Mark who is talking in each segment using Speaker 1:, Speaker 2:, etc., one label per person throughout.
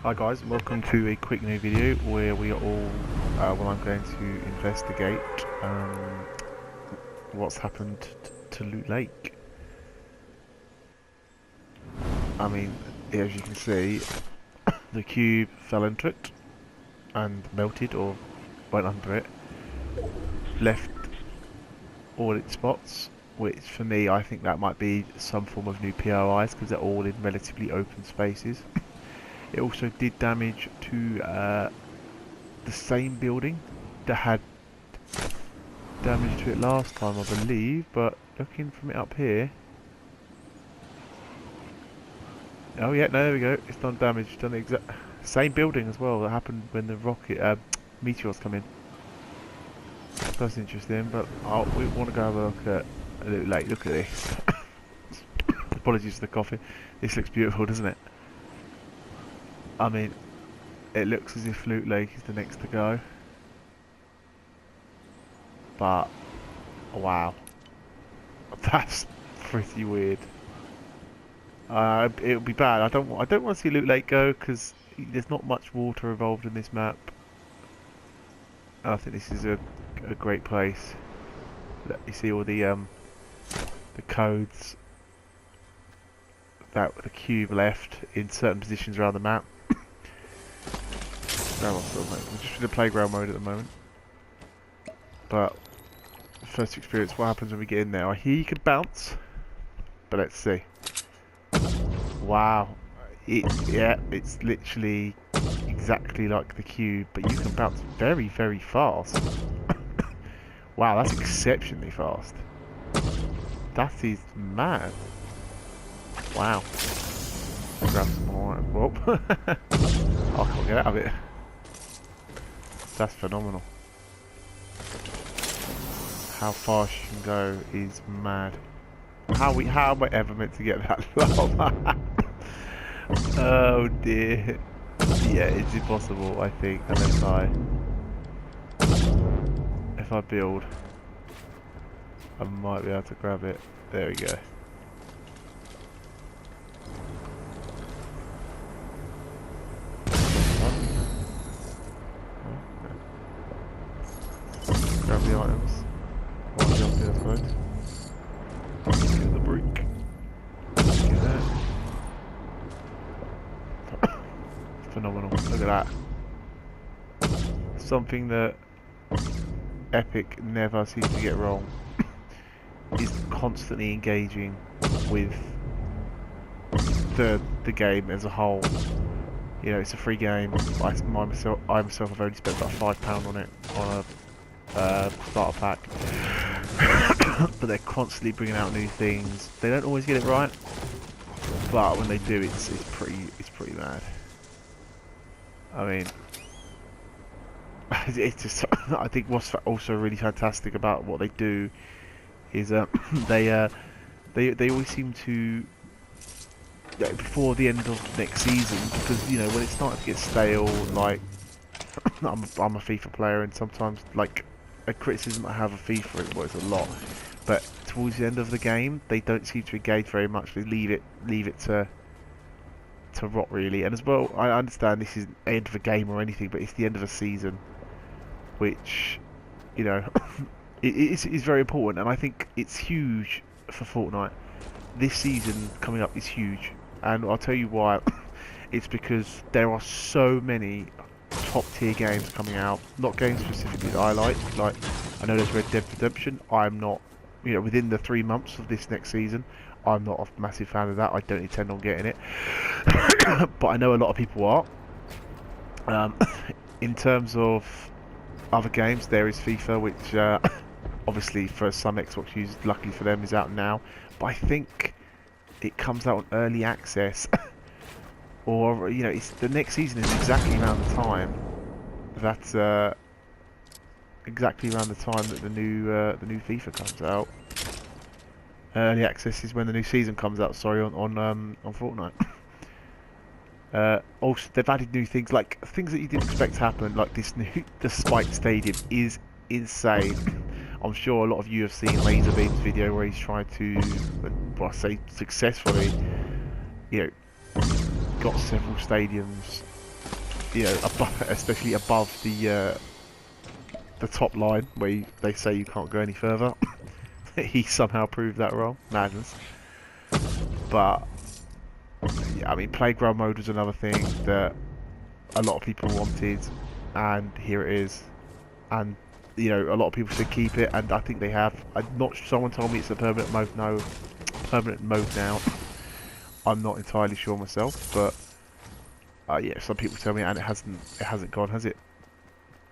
Speaker 1: Hi guys, and welcome to a quick new video where we are all, I'm going to investigate what's happened to Loot Lake. I mean, as you can see, the cube fell into it and melted or went under it, left all its spots, which for me I think that might be some form of new POIs because they're all in relatively open spaces. It also did damage to the same building that had damage to it last time, I believe, but looking from it up here... Oh yeah, no, there we go. It's done damage. It's done the exact same building as well that happened when the meteors come in. That's interesting, but we want to go have a look at Loot Lake. Look at this. Apologies for the coffee. This looks beautiful, doesn't it? I mean, it looks as if Loot Lake is the next to go. But wow, that's pretty weird. It would be bad. I don't want to see Loot Lake go because there's not much water involved in this map. I think this is a great place. You see all the codes that the cube left in certain positions around the map. We're just in the playground mode at the moment. But first experience, what happens when we get in there? I hear you can bounce, but let's see. Wow, it's literally exactly like the cube, but you can bounce very, very fast. Wow, that's exceptionally fast. That is mad. Wow. Grab some more. Whoop. I can't get out of it. That's phenomenal. How fast you can go is mad. How am I ever meant to get that low? Oh dear. Yeah, it's impossible, I think, unless if I build, I might be able to grab it. There we go. Grab the items. I'll jump in, I suppose. Get the brick. Get that. Phenomenal. Look at that. Something that Epic never seems to get wrong is constantly engaging with the game as a whole. You know, it's a free game. I myself have only spent about £5 on it on a starter pack. But they're constantly bringing out new things. They don't always get it right, but when they do, it's pretty mad. I mean, it's just I think what's also really fantastic about what they do is they always seem to, before the end of next season, because you know when it's starting to get stale, like I'm a FIFA player, and sometimes like a criticism I have of FIFA is, well, it's a lot, but towards the end of the game they don't seem to engage very much. They leave it to rot really. And as well, I understand this isn't the end of a game or anything, but it's the end of a season, which, you know, it's very important, and I think it's huge for Fortnite. This season coming up is huge, and I'll tell you why. It's because there are so many top tier games coming out, not games specifically that I like I know there's Red Dead Redemption. I'm not, you know, within the 3 months of this next season, I'm not a massive fan of that. I don't intend on getting it. But I know a lot of people are. In terms of other games, there is FIFA, which obviously for some Xbox users, luckily for them, is out now. But I think it comes out on early access, or you know, it's the next season is exactly around the time that the new FIFA comes out. Early access is when the new season comes out. Sorry, on Fortnite. Also, they've added new things, like things that you didn't expect to happen, like the Spike Stadium is insane. I'm sure a lot of you have seen Laserbeam's video where he's tried to, well, I say successfully, you know, got several stadiums you know, above, especially above the top line where they say you can't go any further. He somehow proved that wrong. Madness. But yeah, I mean, playground mode was another thing that a lot of people wanted, and here it is. And you know, a lot of people said keep it, and I think they have. I'm not. Someone told me it's a permanent mode. No, permanent mode now. I'm not entirely sure myself, but yeah, some people tell me, and it hasn't gone, has it?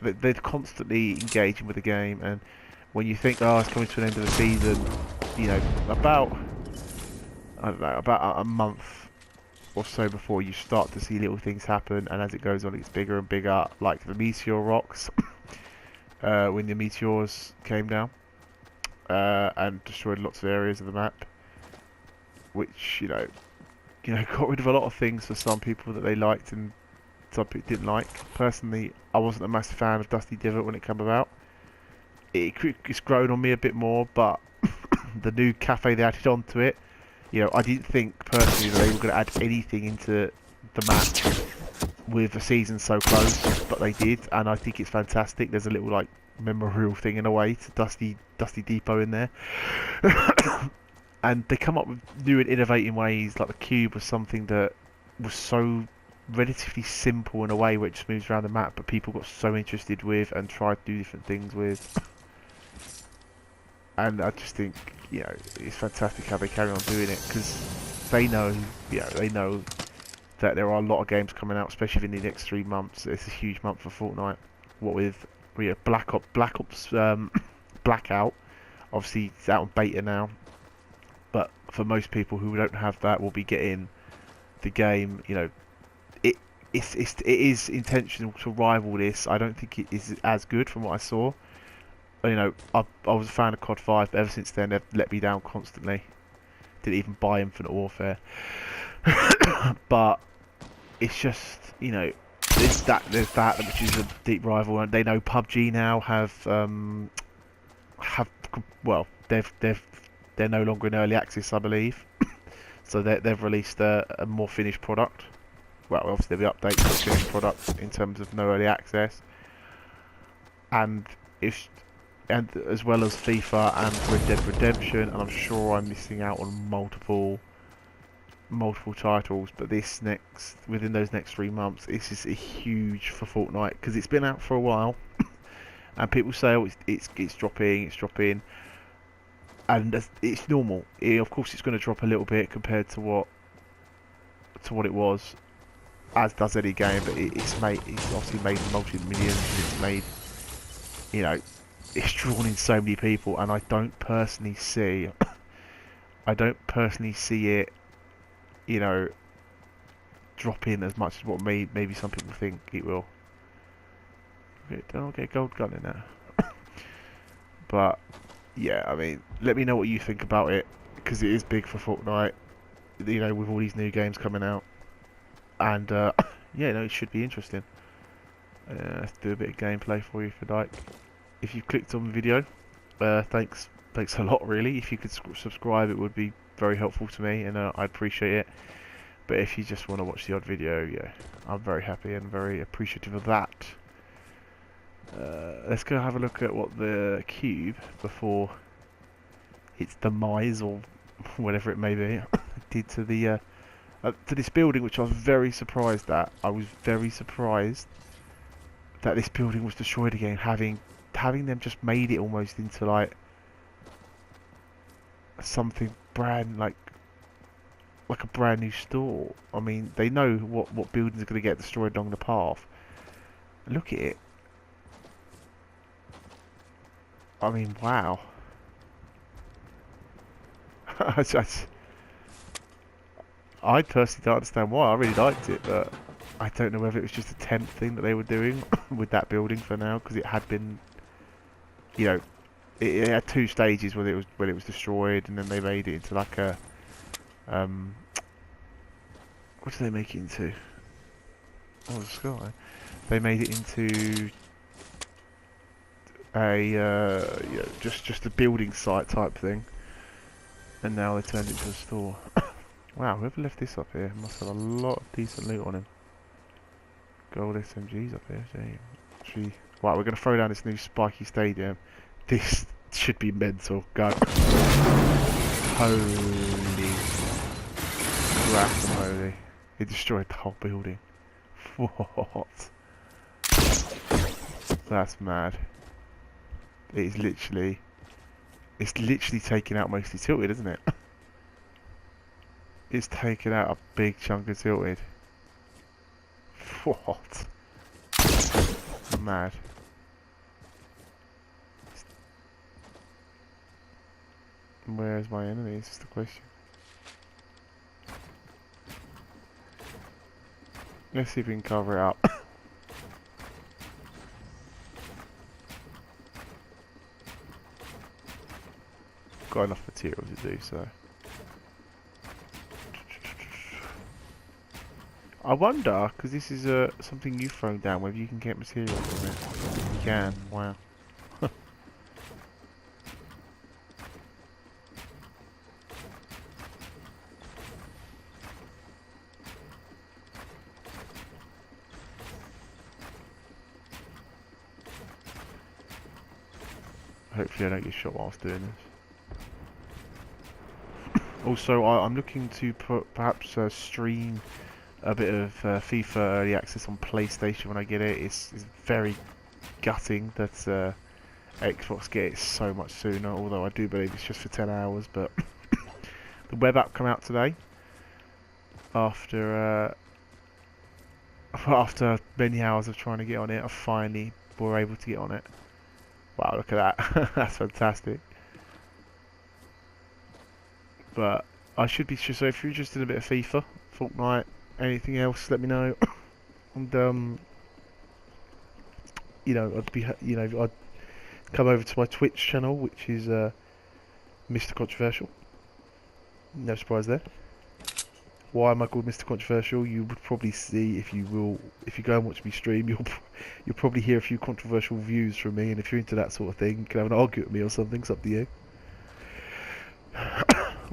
Speaker 1: They're constantly engaging with the game, and when you think, oh, it's coming to an end of the season, you know, about I don't know, about a month or so before you start to see little things happen, and as it goes on, it gets bigger and bigger, like the meteor rocks. When the meteors came down and destroyed lots of areas of the map, which got rid of a lot of things for some people that they liked and some people didn't like. Personally, I wasn't a massive fan of Dusty Divot when it came about. It's grown on me a bit more, but the new cafe they added onto it, you know, I didn't think personally that they were going to add anything into the map with the season so close, but they did, and I think it's fantastic. There's a little like memorial thing in a way to Dusty Depot in there. And they come up with new and innovating ways, like the cube was something that was so relatively simple in a way where it just moves around the map, but people got so interested with and tried to do different things with. And I just think, you know, it's fantastic how they carry on doing it, because they know, they know that there are a lot of games coming out, especially in the next 3 months. It's a huge month for Fortnite. What with Black Ops Blackout, obviously it's out on beta now, but for most people who don't have that, will be getting the game. You know, it is intentional to rival this. I don't think it is as good from what I saw. You know, I was a fan of COD 5, but ever since then they've let me down constantly. Didn't even buy Infinite Warfare. But it's just, you know, there's that which is a deep rival, and they know PUBG now have well, they're no longer in early access, I believe. So they've released a more finished product. Well, obviously the update to the finished product in terms of no early access, and as well as FIFA and Red Dead Redemption, and I'm sure I'm missing out on multiple titles, but within those next 3 months, this is a huge for Fortnite, because it's been out for a while, and people say, oh, it's dropping, and it's normal. Of course, it's going to drop a little bit compared to what it was, as does any game, but it's obviously made multi-millions, and it's made, you know, it's drawn in so many people, and I don't personally see it, you know, drop in as much as what maybe some people think it will. Don't get a gold gun in there. But yeah, I mean, let me know what you think about it, because it is big for Fortnite, you know, with all these new games coming out, and yeah, no, it should be interesting. Let's do a bit of gameplay for you if you like. If you clicked on the video, thanks a lot, really. If you could subscribe, it would be very helpful to me, and I'd appreciate it. But if you just want to watch the odd video, yeah, I'm very happy and very appreciative of that. Let's go have a look at what the cube, before its demise or whatever it may be, did to this building, which I was very surprised at. I was very surprised that this building was destroyed again, having them just made it almost into like something like a brand new store. I mean, they know what buildings are going to get destroyed along the path. Look at it. I mean, wow. I personally don't understand why. I really liked it, but I don't know whether it was just a temp thing that they were doing with that building for now, because it had been, you know, it had 2 stages when it was destroyed, and then they made it into like a what did they make it into? Oh, the sky. They made it into a just a building site type thing, and now they turned it into a store. Wow, whoever left this up here must have a lot of decent loot on him. Gold SMGs up here. Damn. Actually, right, we're gonna throw down this new spiky stadium. This should be mental. Go. Holy guacamole. It destroyed the whole building. What? That's mad. It's literally taking out mostly tilted, isn't it? It's taken out a big chunk of tilted. What? Mad. Where's my enemy? Is the question. Let's see if we can cover it up. Got enough material to do so. I wonder, because this is something you've thrown down, whether you can get material from it. You can, wow. Hopefully I don't get shot whilst doing this. Also, I'm looking to perhaps stream a bit of FIFA Early Access on PlayStation when I get it. It's very gutting that Xbox get it so much sooner, although I do believe it's just for 10 hours, but the web app come out today after after many hours of trying to get on it. I finally were able to get on it. Wow, look at that. That's fantastic. But I should be so if you're interested in a bit of FIFA, Fortnite, anything else, let me know. And you know, I'd come over to my Twitch channel, which is Mr. Controversial. No surprise there. Why am I called Mr. Controversial? You would probably see if you go and watch me stream, you'll probably hear a few controversial views from me, and if you're into that sort of thing, you can have an argument with me or something. It's up to you.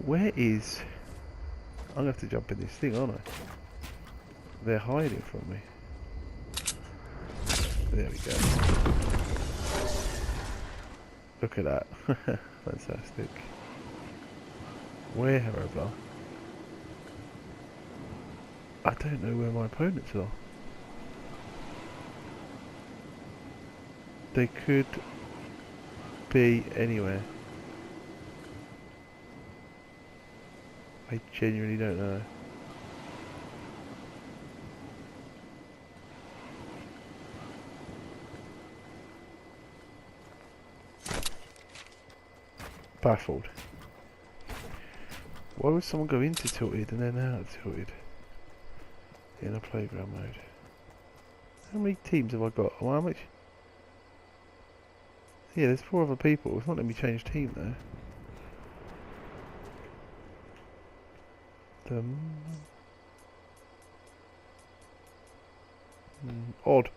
Speaker 1: Where is? I'm gonna have to jump in this thing, aren't I? They're hiding from me. There we go. Look at that. Fantastic. Wherever. I don't know where my opponents are. They could be anywhere. I genuinely don't know. Baffled. Why would someone go into tilted and then out of tilted in a playground mode? How many teams have I got? Well, how much? Yeah, there's 4 other people. It's not letting me change team though. Odd.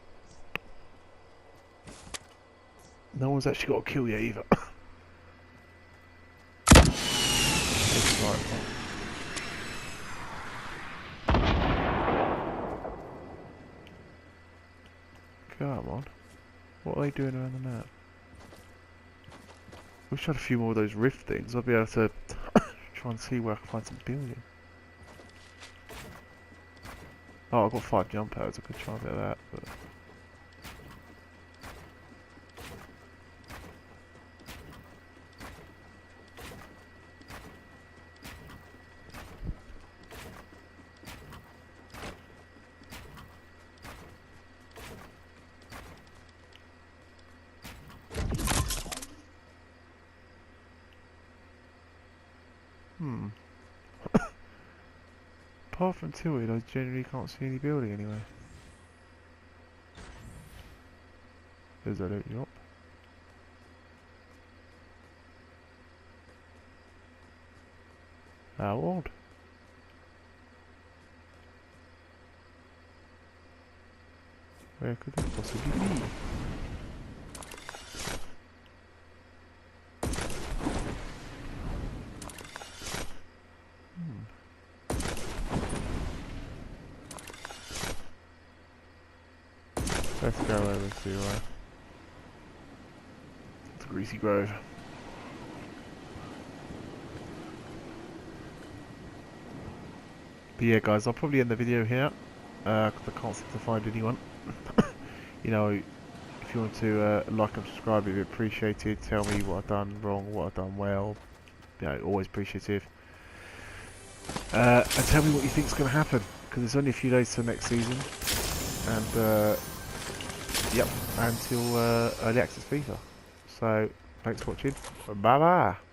Speaker 1: No one's actually got a kill yet either. Come on. What are they doing around the map? Wish I had a few more of those rift things. I'll be able to try and see where I can find some building. Oh, I've got 5 jump pads. I could try a bit of that, but... Apart from tilted, I generally can't see any building anyway. There's that opening up. How odd. Where could this possibly be? Let's go over to Greasy Grove. But yeah, guys, I'll probably end the video here because I can't seem to find anyone. You know, if you want to like and subscribe, it'd be appreciated. Tell me what I've done wrong, what I've done well. You know, always appreciative. And tell me what you think's going to happen, because it's only a few days till next season. And yep, until early access beta. So thanks for watching. Bye bye.